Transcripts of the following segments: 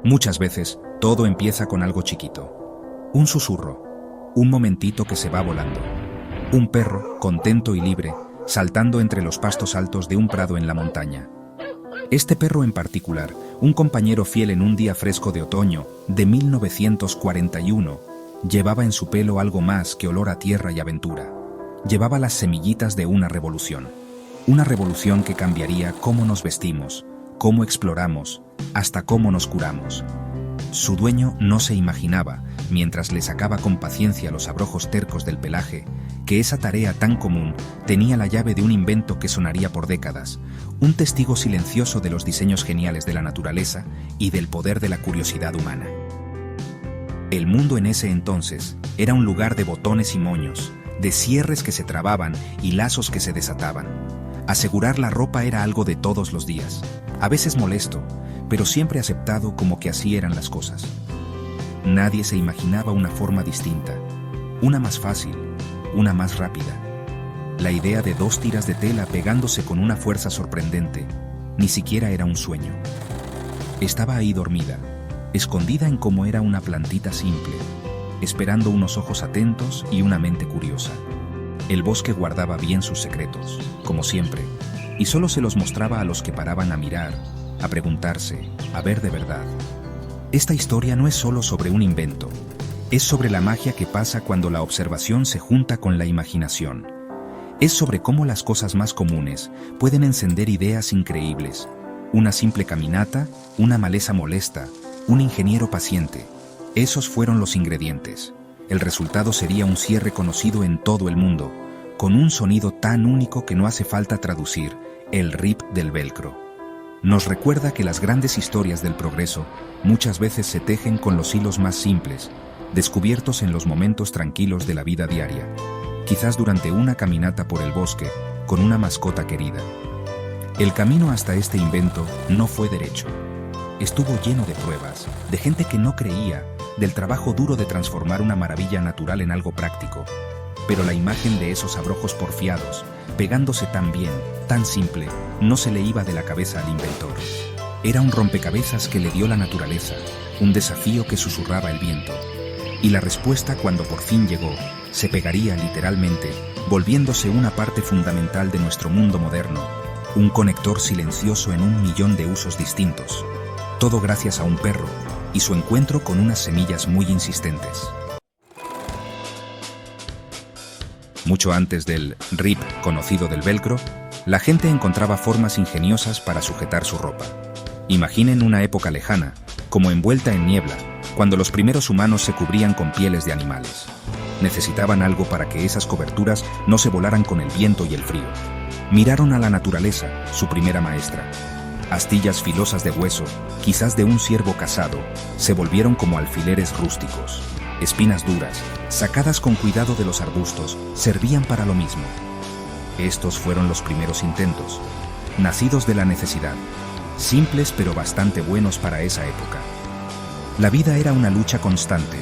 Muchas veces, todo empieza con algo chiquito. Un susurro, un momentito que se va volando. Un perro, contento y libre, saltando entre los pastos altos de un prado en la montaña. Este perro en particular, un compañero fiel en un día fresco de otoño de 1941, llevaba en su pelo algo más que olor a tierra y aventura. Llevaba las semillitas de una revolución. Una revolución que cambiaría cómo nos vestimos, cómo exploramos, hasta cómo nos curamos. Su dueño no se imaginaba, mientras le sacaba con paciencia los abrojos tercos del pelaje, que esa tarea tan común tenía la llave de un invento que sonaría por décadas, un testigo silencioso de los diseños geniales de la naturaleza y del poder de la curiosidad humana. El mundo en ese entonces era un lugar de botones y moños, de cierres que se trababan y lazos que se desataban. Asegurar la ropa era algo de todos los días, a veces molesto, pero siempre aceptado como que así eran las cosas. Nadie se imaginaba una forma distinta, una más fácil, una más rápida. La idea de 2 tiras de tela pegándose con una fuerza sorprendente ni siquiera era un sueño. Estaba ahí dormida, escondida en cómo era una plantita simple, esperando unos ojos atentos y una mente curiosa. El bosque guardaba bien sus secretos, como siempre, y solo se los mostraba a los que paraban a mirar, a preguntarse, a ver de verdad. Esta historia no es solo sobre un invento, es sobre la magia que pasa cuando la observación se junta con la imaginación. Es sobre cómo las cosas más comunes pueden encender ideas increíbles. Una simple caminata, una maleza molesta, un ingeniero paciente. Esos fueron los ingredientes. El resultado sería un cierre conocido en todo el mundo, con un sonido tan único que no hace falta traducir, el rip del velcro. Nos recuerda que las grandes historias del progreso muchas veces se tejen con los hilos más simples, descubiertos en los momentos tranquilos de la vida diaria, quizás durante una caminata por el bosque, con una mascota querida. El camino hasta este invento no fue derecho. Estuvo lleno de pruebas, de gente que no creía, del trabajo duro de transformar una maravilla natural en algo práctico. Pero la imagen de esos abrojos porfiados, pegándose tan bien, tan simple, no se le iba de la cabeza al inventor. Era un rompecabezas que le dio la naturaleza, un desafío que susurraba el viento. Y la respuesta, cuando por fin llegó, se pegaría literalmente, volviéndose una parte fundamental de nuestro mundo moderno, un conector silencioso en 1.000.000 de usos distintos. Todo gracias a un perro y su encuentro con unas semillas muy insistentes. Mucho antes del rip conocido del velcro, la gente encontraba formas ingeniosas para sujetar su ropa. Imaginen una época lejana, como envuelta en niebla, cuando los primeros humanos se cubrían con pieles de animales. Necesitaban algo para que esas coberturas no se volaran con el viento y el frío. Miraron a la naturaleza, su primera maestra. Astillas filosas de hueso, quizás de un ciervo cazado, se volvieron como alfileres rústicos. Espinas duras, sacadas con cuidado de los arbustos, servían para lo mismo. Estos fueron los primeros intentos, nacidos de la necesidad, simples pero bastante buenos para esa época. La vida era una lucha constante,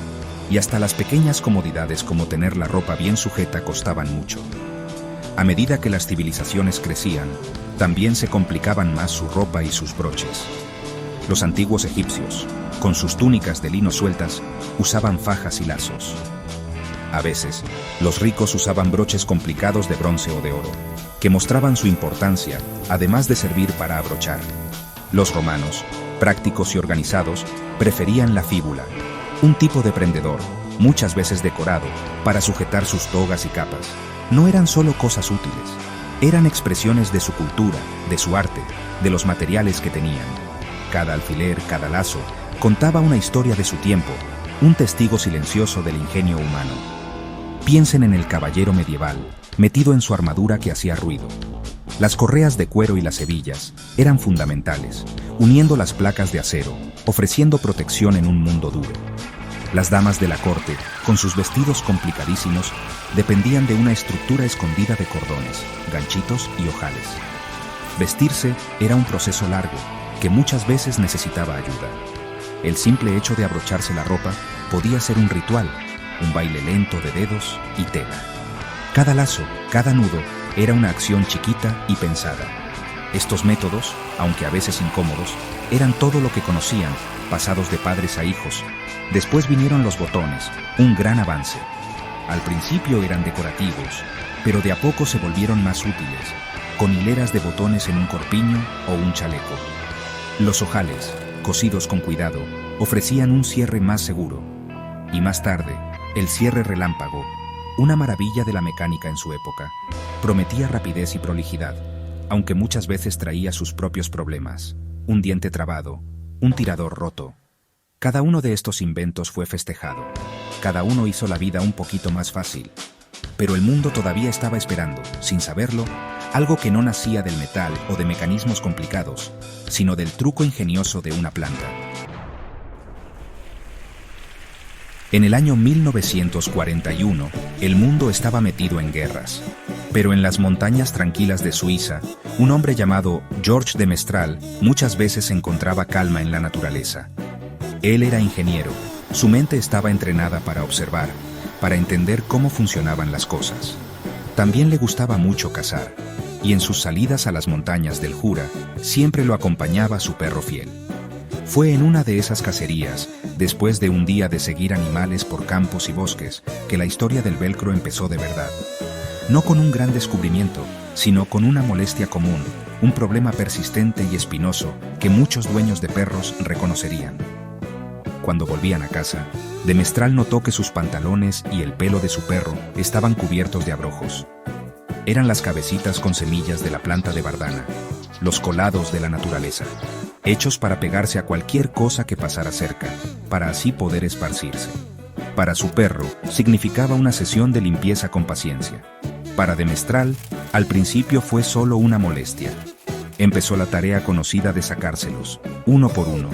y hasta las pequeñas comodidades como tener la ropa bien sujeta costaban mucho. A medida que las civilizaciones crecían, también se complicaban más su ropa y sus broches. Los antiguos egipcios, con sus túnicas de lino sueltas, usaban fajas y lazos. A veces, los ricos usaban broches complicados de bronce o de oro, que mostraban su importancia, además de servir para abrochar. Los romanos, prácticos y organizados, preferían la fíbula, un tipo de prendedor, muchas veces decorado, para sujetar sus togas y capas. No eran solo cosas útiles, eran expresiones de su cultura, de su arte, de los materiales que tenían. Cada alfiler, cada lazo, contaba una historia de su tiempo, un testigo silencioso del ingenio humano. Piensen en el caballero medieval, metido en su armadura que hacía ruido. Las correas de cuero y las hebillas eran fundamentales, uniendo las placas de acero, ofreciendo protección en un mundo duro. Las damas de la corte, con sus vestidos complicadísimos, dependían de una estructura escondida de cordones, ganchitos y ojales. Vestirse era un proceso largo, que muchas veces necesitaba ayuda. El simple hecho de abrocharse la ropa podía ser un ritual, un baile lento de dedos y tela. Cada lazo, cada nudo, era una acción chiquita y pensada. Estos métodos, aunque a veces incómodos, eran todo lo que conocían pasados de padres a hijos. Después vinieron los botones, un gran avance. Al principio eran decorativos, pero de a poco se volvieron más útiles, con hileras de botones en un corpiño o un chaleco. Los ojales, cosidos con cuidado, ofrecían un cierre más seguro. Y más tarde, el cierre relámpago, una maravilla de la mecánica en su época, prometía rapidez y prolijidad, aunque muchas veces traía sus propios problemas, un diente trabado, un tirador roto. Cada uno de estos inventos fue festejado, cada uno hizo la vida un poquito más fácil, pero el mundo todavía estaba esperando, sin saberlo, algo que no nacía del metal o de mecanismos complicados, sino del truco ingenioso de una planta. En el año 1941, el mundo estaba metido en guerras. Pero en las montañas tranquilas de Suiza, un hombre llamado Georges de Mestral muchas veces encontraba calma en la naturaleza. Él era ingeniero, su mente estaba entrenada para observar, para entender cómo funcionaban las cosas. También le gustaba mucho cazar, y en sus salidas a las montañas del Jura, siempre lo acompañaba su perro fiel. Fue en una de esas cacerías, después de un día de seguir animales por campos y bosques, que la historia del velcro empezó de verdad. No con un gran descubrimiento, sino con una molestia común, un problema persistente y espinoso que muchos dueños de perros reconocerían. Cuando volvían a casa, de Mestral notó que sus pantalones y el pelo de su perro estaban cubiertos de abrojos. Eran las cabecitas con semillas de la planta de bardana, los colados de la naturaleza, hechos para pegarse a cualquier cosa que pasara cerca, para así poder esparcirse. Para su perro, significaba una sesión de limpieza con paciencia. Para de Mestral, al principio fue solo una molestia. Empezó la tarea conocida de sacárselos, uno por uno.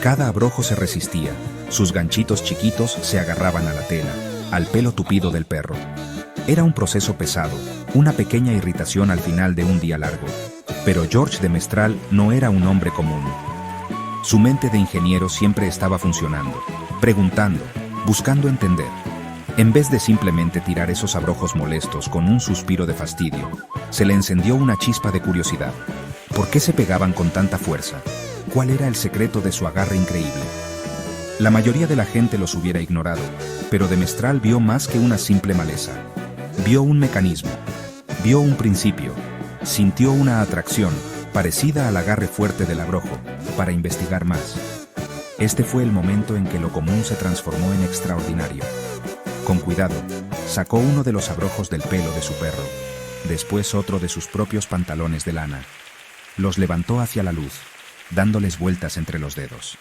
Cada abrojo se resistía, sus ganchitos chiquitos se agarraban a la tela, al pelo tupido del perro. Era un proceso pesado, una pequeña irritación al final de un día largo. Pero Georges de Mestral no era un hombre común. Su mente de ingeniero siempre estaba funcionando, preguntando, buscando entender. En vez de simplemente tirar esos abrojos molestos con un suspiro de fastidio, se le encendió una chispa de curiosidad. ¿Por qué se pegaban con tanta fuerza? ¿Cuál era el secreto de su agarre increíble? La mayoría de la gente los hubiera ignorado, pero de Mestral vio más que una simple maleza. Vio un mecanismo, vio un principio, sintió una atracción, parecida al agarre fuerte del abrojo, para investigar más. Este fue el momento en que lo común se transformó en extraordinario. Con cuidado, sacó uno de los abrojos del pelo de su perro, después otro de sus propios pantalones de lana. Los levantó hacia la luz, dándoles vueltas entre los dedos.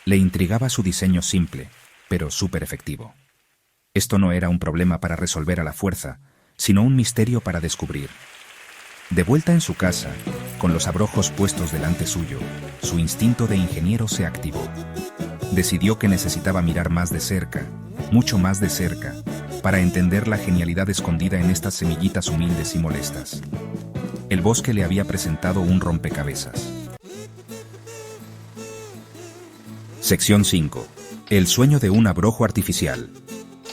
Le intrigaba su diseño simple, pero súper efectivo. Esto no era un problema para resolver a la fuerza, sino un misterio para descubrir. De vuelta en su casa, con los abrojos puestos delante suyo, su instinto de ingeniero se activó. Decidió que necesitaba mirar más de cerca, mucho más de cerca, para entender la genialidad escondida en estas semillitas humildes y molestas. El bosque le había presentado un rompecabezas. Sección 5. El sueño de un abrojo artificial.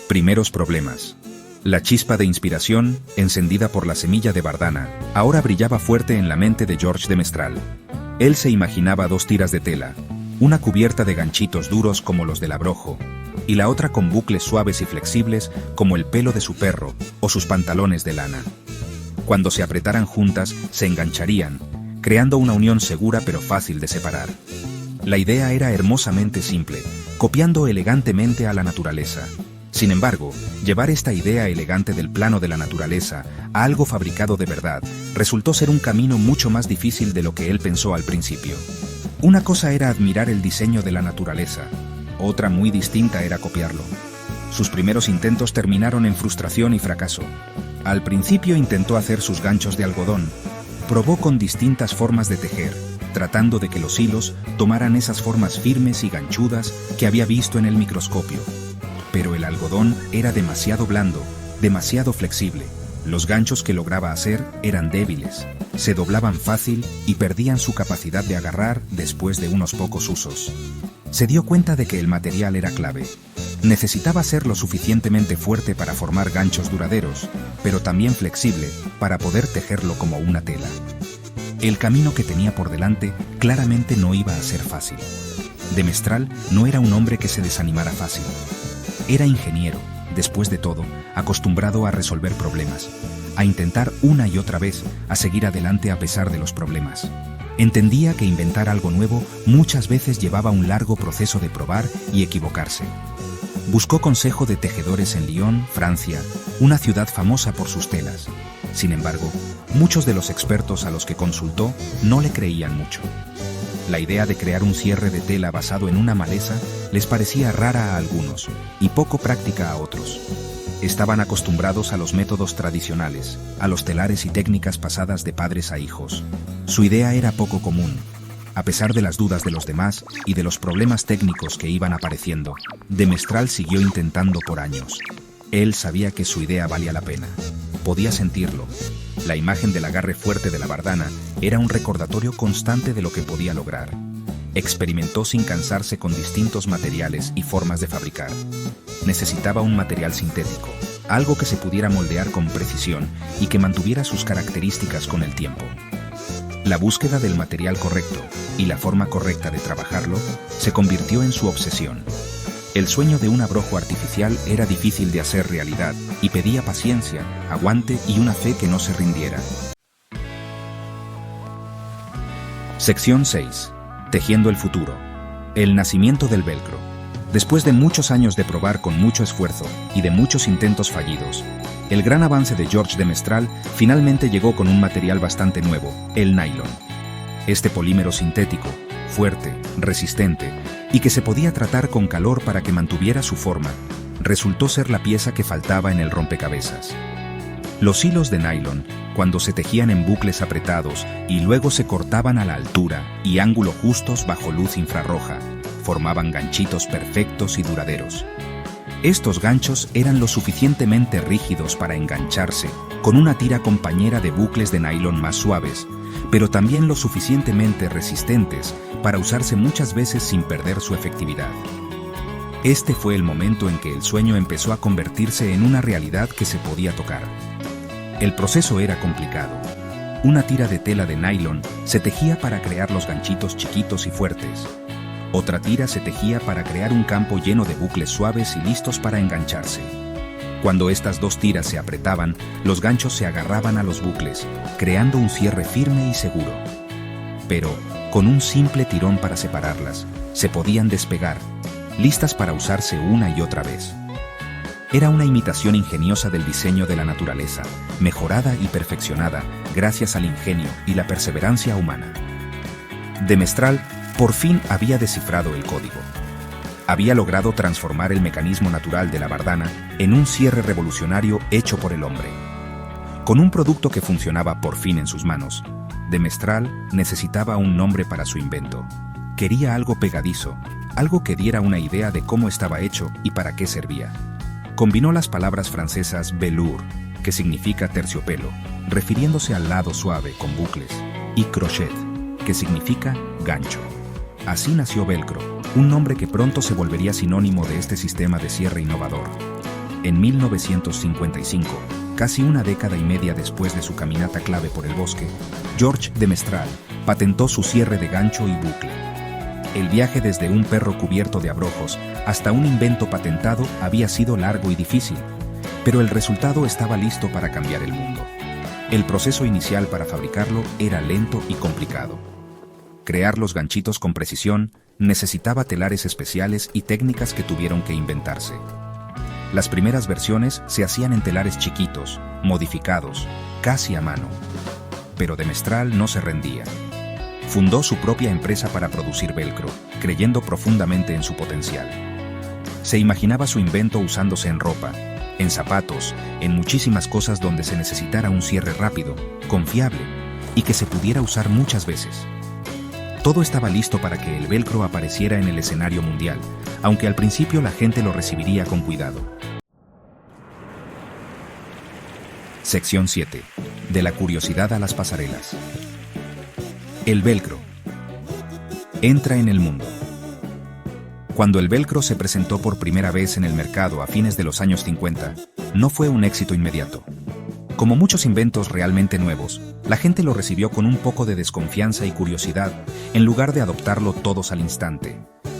Primeros problemas. La chispa de inspiración, encendida por la semilla de bardana, ahora brillaba fuerte en la mente de Georges de Mestral. Él se imaginaba dos tiras de tela, una cubierta de ganchitos duros como los del abrojo, y la otra con bucles suaves y flexibles como el pelo de su perro o sus pantalones de lana. Cuando se apretaran juntas, se engancharían, creando una unión segura pero fácil de separar. La idea era hermosamente simple, copiando elegantemente a la naturaleza. Sin embargo, llevar esta idea elegante del plano de la naturaleza a algo fabricado de verdad resultó ser un camino mucho más difícil de lo que él pensó al principio. Una cosa era admirar el diseño de la naturaleza, otra muy distinta era copiarlo. Sus primeros intentos terminaron en frustración y fracaso. Al principio intentó hacer sus ganchos de algodón, probó con distintas formas de tejer, tratando de que los hilos tomaran esas formas firmes y ganchudas que había visto en el microscopio. Pero el algodón era demasiado blando, demasiado flexible. Los ganchos que lograba hacer eran débiles, se doblaban fácil y perdían su capacidad de agarrar después de unos pocos usos. Se dio cuenta de que el material era clave. Necesitaba ser lo suficientemente fuerte para formar ganchos duraderos, pero también flexible para poder tejerlo como una tela. El camino que tenía por delante claramente no iba a ser fácil. De Mestral no era un hombre que se desanimara fácil. Era ingeniero, después de todo, acostumbrado a resolver problemas, a intentar una y otra vez, a seguir adelante a pesar de los problemas. Entendía que inventar algo nuevo muchas veces llevaba un largo proceso de probar y equivocarse. Buscó consejo de tejedores en Lyon, Francia, una ciudad famosa por sus telas. Sin embargo, muchos de los expertos a los que consultó no le creían mucho. La idea de crear un cierre de tela basado en una maleza les parecía rara a algunos y poco práctica a otros. Estaban acostumbrados a los métodos tradicionales, a los telares y técnicas pasadas de padres a hijos. Su idea era poco común. A pesar de las dudas de los demás y de los problemas técnicos que iban apareciendo, De Mestral siguió intentando por años. Él sabía que su idea valía la pena. Podía sentirlo. La imagen del agarre fuerte de la bardana era un recordatorio constante de lo que podía lograr. Experimentó sin cansarse con distintos materiales y formas de fabricar. Necesitaba un material sintético, algo que se pudiera moldear con precisión y que mantuviera sus características con el tiempo. La búsqueda del material correcto y la forma correcta de trabajarlo se convirtió en su obsesión. El sueño de un abrojo artificial era difícil de hacer realidad y pedía paciencia, aguante y una fe que no se rindiera. Sección 6. Tejiendo el futuro. El nacimiento del velcro. Después de muchos años de probar con mucho esfuerzo y de muchos intentos fallidos, el gran avance de Georges de Mestral finalmente llegó con un material bastante nuevo, el nylon. Este polímero sintético, fuerte, resistente y que se podía tratar con calor para que mantuviera su forma, resultó ser la pieza que faltaba en el rompecabezas. Los hilos de nylon, cuando se tejían en bucles apretados y luego se cortaban a la altura y ángulo justos bajo luz infrarroja, formaban ganchitos perfectos y duraderos. Estos ganchos eran lo suficientemente rígidos para engancharse con una tira compañera de bucles de nylon más suaves, pero también lo suficientemente resistentes para usarse muchas veces sin perder su efectividad. Este fue el momento en que el sueño empezó a convertirse en una realidad que se podía tocar. El proceso era complicado. Una tira de tela de nylon se tejía para crear los ganchitos chiquitos y fuertes. Otra tira se tejía para crear un campo lleno de bucles suaves y listos para engancharse. Cuando estas dos tiras se apretaban, los ganchos se agarraban a los bucles, creando un cierre firme y seguro. Pero, con un simple tirón para separarlas, se podían despegar, listas para usarse una y otra vez. Era una imitación ingeniosa del diseño de la naturaleza, mejorada y perfeccionada gracias al ingenio y la perseverancia humana. De Mestral por fin había descifrado el código. Había logrado transformar el mecanismo natural de la bardana en un cierre revolucionario hecho por el hombre. Con un producto que funcionaba por fin en sus manos, De Mestral necesitaba un nombre para su invento. Quería algo pegadizo, algo que diera una idea de cómo estaba hecho y para qué servía. Combinó las palabras francesas velours, que significa terciopelo, refiriéndose al lado suave con bucles, y crochet, que significa gancho. Así nació velcro, un nombre que pronto se volvería sinónimo de este sistema de cierre innovador. En 1955, casi una década y media después de su caminata clave por el bosque, Georges de Mestral patentó su cierre de gancho y bucle. El viaje desde un perro cubierto de abrojos hasta un invento patentado había sido largo y difícil, pero el resultado estaba listo para cambiar el mundo. El proceso inicial para fabricarlo era lento y complicado. Crear los ganchitos con precisión necesitaba telares especiales y técnicas que tuvieron que inventarse. Las primeras versiones se hacían en telares chiquitos, modificados, casi a mano. Pero De Mestral no se rendía. Fundó su propia empresa para producir velcro, creyendo profundamente en su potencial. Se imaginaba su invento usándose en ropa, en zapatos, en muchísimas cosas donde se necesitara un cierre rápido, confiable y que se pudiera usar muchas veces. Todo estaba listo para que el velcro apareciera en el escenario mundial, aunque al principio la gente lo recibiría con cuidado. Sección 7. De la curiosidad a las pasarelas. El velcro. Entra en el mundo. Cuando el velcro se presentó por primera vez en el mercado a fines de los años 50, no fue un éxito inmediato. Como muchos inventos realmente nuevos, la gente lo recibió con un poco de desconfianza y curiosidad, en lugar de adoptarlo todos al instante.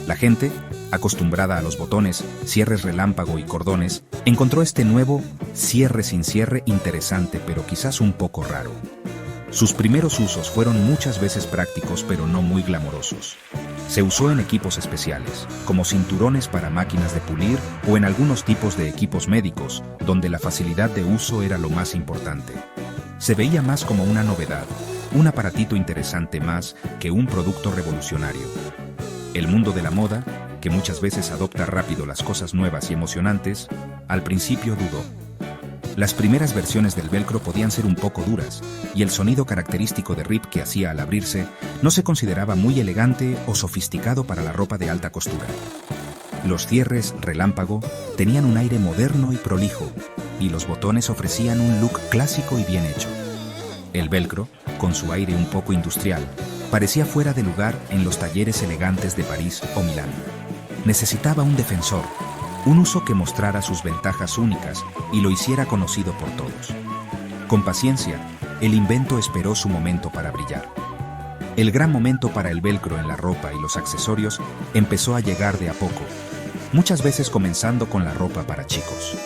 La gente, acostumbrada a los botones, cierres relámpago y cordones, encontró este nuevo cierre sin cierre interesante, pero quizás un poco raro. Sus primeros usos fueron muchas veces prácticos, pero no muy glamorosos. Se usó en equipos especiales, como cinturones para máquinas de pulir o en algunos tipos de equipos médicos, donde la facilidad de uso era lo más importante. Se veía más como una novedad, un aparatito interesante más que un producto revolucionario. El mundo de la moda, que muchas veces adopta rápido las cosas nuevas y emocionantes, al principio dudó. Las primeras versiones del velcro podían ser un poco duras, y el sonido característico de rip que hacía al abrirse no se consideraba muy elegante o sofisticado para la ropa de alta costura. Los cierres relámpago tenían un aire moderno y prolijo, y los botones ofrecían un look clásico y bien hecho. El velcro, con su aire un poco industrial, parecía fuera de lugar en los talleres elegantes de París o Milán. Necesitaba un defensor, un uso que mostrara sus ventajas únicas y lo hiciera conocido por todos. Con paciencia, el invento esperó su momento para brillar. El gran momento para el velcro en la ropa y los accesorios empezó a llegar de a poco, muchas veces comenzando con la ropa para chicos.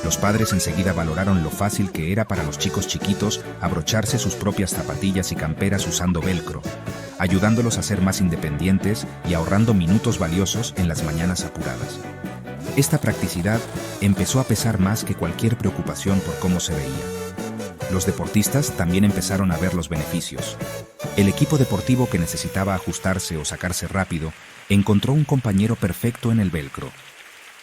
Los padres enseguida valoraron lo fácil que era para los chicos chiquitos abrocharse sus propias zapatillas y camperas usando velcro, ayudándolos a ser más independientes y ahorrando minutos valiosos en las mañanas apuradas. Esta practicidad empezó a pesar más que cualquier preocupación por cómo se veía. Los deportistas también empezaron a ver los beneficios. El equipo deportivo que necesitaba ajustarse o sacarse rápido encontró un compañero perfecto en el velcro.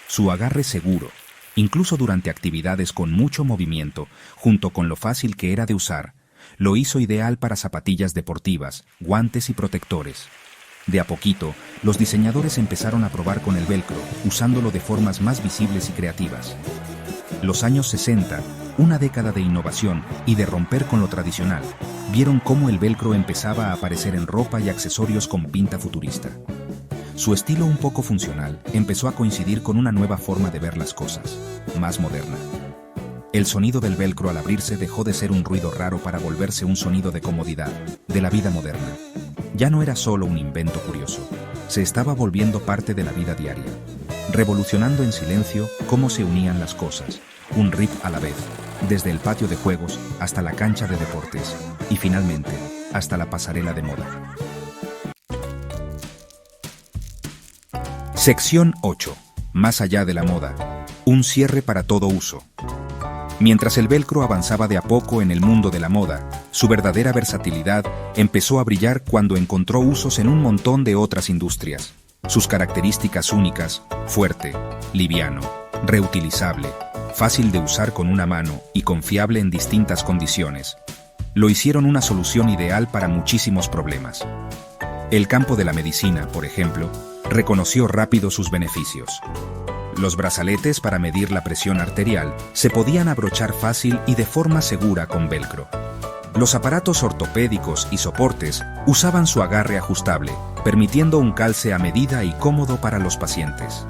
Su agarre seguro, incluso durante actividades con mucho movimiento, junto con lo fácil que era de usar, lo hizo ideal para zapatillas deportivas, guantes y protectores. De a poquito, los diseñadores empezaron a probar con el velcro, usándolo de formas más visibles y creativas. Los años 60, una década de innovación y de romper con lo tradicional, vieron cómo el velcro empezaba a aparecer en ropa y accesorios con pinta futurista. Su estilo un poco funcional empezó a coincidir con una nueva forma de ver las cosas, más moderna. El sonido del velcro al abrirse dejó de ser un ruido raro para volverse un sonido de comodidad, de la vida moderna. Ya no era solo un invento curioso, se estaba volviendo parte de la vida diaria, revolucionando en silencio cómo se unían las cosas, un rip a la vez, desde el patio de juegos hasta la cancha de deportes, y finalmente, hasta la pasarela de moda. Sección 8. Más allá de la moda. Un cierre para todo uso. Mientras el velcro avanzaba de a poco en el mundo de la moda, su verdadera versatilidad empezó a brillar cuando encontró usos en un montón de otras industrias. Sus características únicas, fuerte, liviano, reutilizable, fácil de usar con una mano y confiable en distintas condiciones, lo hicieron una solución ideal para muchísimos problemas. El campo de la medicina, por ejemplo, reconoció rápido sus beneficios. Los brazaletes para medir la presión arterial se podían abrochar fácil y de forma segura con velcro. Los aparatos ortopédicos y soportes usaban su agarre ajustable, permitiendo un calce a medida y cómodo para los pacientes.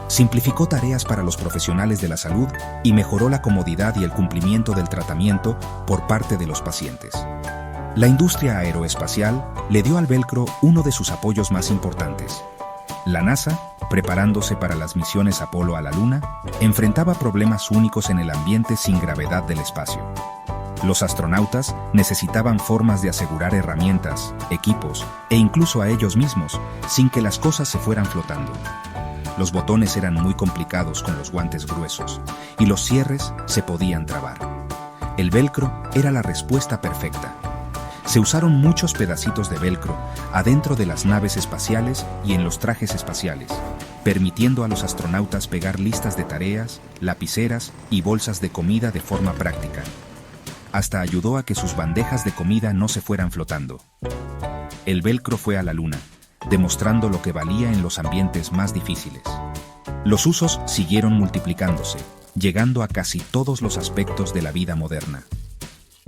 Simplificó tareas para los profesionales de la salud y mejoró la comodidad y el cumplimiento del tratamiento por parte de los pacientes. La industria aeroespacial le dio al velcro uno de sus apoyos más importantes. La NASA, preparándose para las misiones Apolo a la Luna, enfrentaba problemas únicos en el ambiente sin gravedad del espacio. Los astronautas necesitaban formas de asegurar herramientas, equipos e incluso a ellos mismos, sin que las cosas se fueran flotando. Los botones eran muy complicados con los guantes gruesos, y los cierres se podían trabar. El velcro era la respuesta perfecta. Se usaron muchos pedacitos de velcro adentro de las naves espaciales y en los trajes espaciales, permitiendo a los astronautas pegar listas de tareas, lapiceras y bolsas de comida de forma práctica. Hasta ayudó a que sus bandejas de comida no se fueran flotando. El velcro fue a la Luna, demostrando lo que valía en los ambientes más difíciles. Los usos siguieron multiplicándose, llegando a casi todos los aspectos de la vida moderna.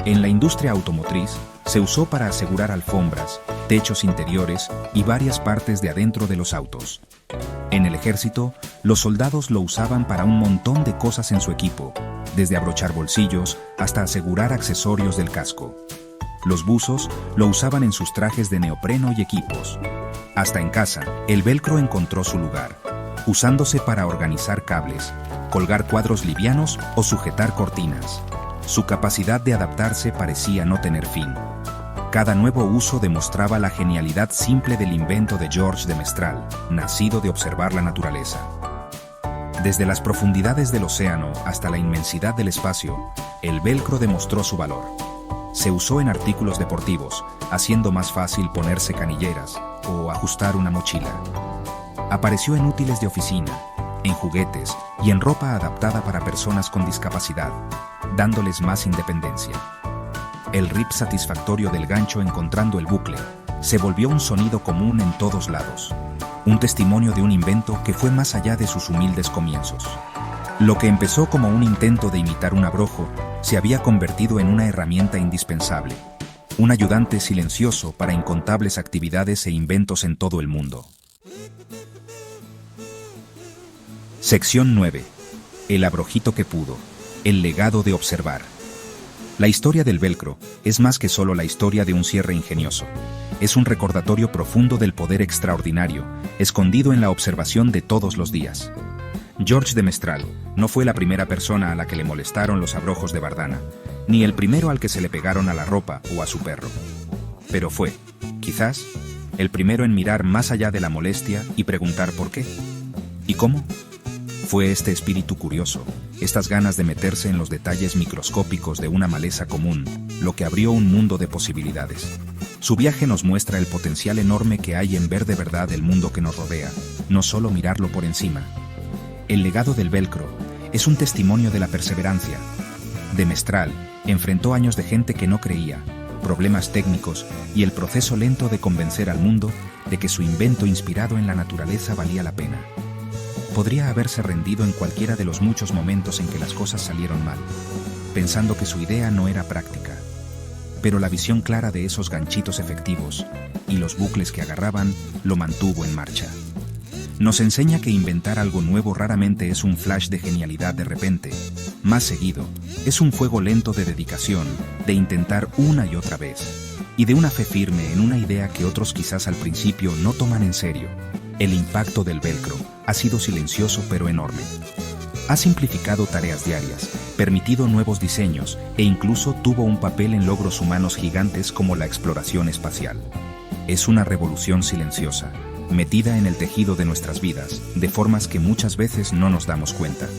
En la industria automotriz, se usó para asegurar alfombras, techos interiores y varias partes de adentro de los autos. En el ejército, los soldados lo usaban para un montón de cosas en su equipo, desde abrochar bolsillos hasta asegurar accesorios del casco. Los buzos lo usaban en sus trajes de neopreno y equipos. Hasta en casa, el velcro encontró su lugar, usándose para organizar cables, colgar cuadros livianos o sujetar cortinas. Su capacidad de adaptarse parecía no tener fin. Cada nuevo uso demostraba la genialidad simple del invento de Georges de Mestral, nacido de observar la naturaleza. Desde las profundidades del océano hasta la inmensidad del espacio, el velcro demostró su valor. Se usó en artículos deportivos, haciendo más fácil ponerse canilleras o ajustar una mochila. Apareció en útiles de oficina, en juguetes y en ropa adaptada para personas con discapacidad, dándoles más independencia. El rip satisfactorio del gancho encontrando el bucle se volvió un sonido común en todos lados, un testimonio de un invento que fue más allá de sus humildes comienzos. Lo que empezó como un intento de imitar un abrojo se había convertido en una herramienta indispensable, un ayudante silencioso para incontables actividades e inventos en todo el mundo. Sección 9. El abrojito que pudo. El legado de observar. La historia del velcro es más que solo la historia de un cierre ingenioso. Es un recordatorio profundo del poder extraordinario, escondido en la observación de todos los días. Georges de Mestral no fue la primera persona a la que le molestaron los abrojos de Bardana, ni el primero al que se le pegaron a la ropa o a su perro. Pero fue, quizás, el primero en mirar más allá de la molestia y preguntar por qué. ¿Y cómo? Fue este espíritu curioso, estas ganas de meterse en los detalles microscópicos de una maleza común, lo que abrió un mundo de posibilidades. Su viaje nos muestra el potencial enorme que hay en ver de verdad el mundo que nos rodea, no solo mirarlo por encima. El legado del velcro es un testimonio de la perseverancia. De Mestral enfrentó años de gente que no creía, problemas técnicos y el proceso lento de convencer al mundo de que su invento inspirado en la naturaleza valía la pena. Podría haberse rendido en cualquiera de los muchos momentos en que las cosas salieron mal, pensando que su idea no era práctica. Pero la visión clara de esos ganchitos efectivos y los bucles que agarraban lo mantuvo en marcha. Nos enseña que inventar algo nuevo raramente es un flash de genialidad de repente. Más seguido, es un fuego lento de dedicación, de intentar una y otra vez, y de una fe firme en una idea que otros quizás al principio no toman en serio. El impacto del velcro ha sido silencioso pero enorme. Ha simplificado tareas diarias, permitido nuevos diseños e incluso tuvo un papel en logros humanos gigantes como la exploración espacial. Es una revolución silenciosa, metida en el tejido de nuestras vidas, de formas que muchas veces no nos damos cuenta.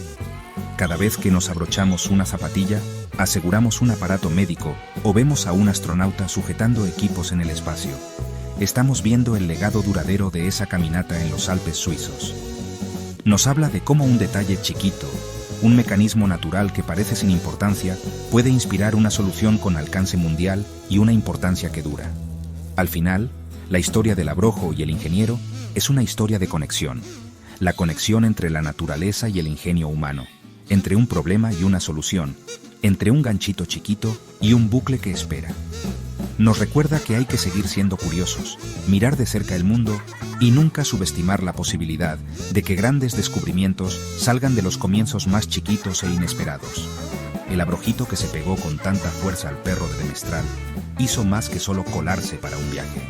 Cada vez que nos abrochamos una zapatilla, aseguramos un aparato médico o vemos a un astronauta sujetando equipos en el espacio, estamos viendo el legado duradero de esa caminata en los Alpes suizos. Nos habla de cómo un detalle chiquito, un mecanismo natural que parece sin importancia, puede inspirar una solución con alcance mundial y una importancia que dura. Al final, la historia del abrojo y el ingeniero es una historia de conexión, la conexión entre la naturaleza y el ingenio humano, entre un problema y una solución, entre un ganchito chiquito y un bucle que espera. Nos recuerda que hay que seguir siendo curiosos, mirar de cerca el mundo y nunca subestimar la posibilidad de que grandes descubrimientos salgan de los comienzos más chiquitos e inesperados. El abrojito que se pegó con tanta fuerza al perro de Mestral hizo más que solo colarse para un viaje.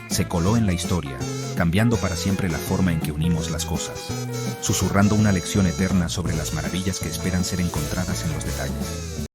Se coló en la historia, cambiando para siempre la forma en que unimos las cosas, susurrando una lección eterna sobre las maravillas que esperan ser encontradas en los detalles.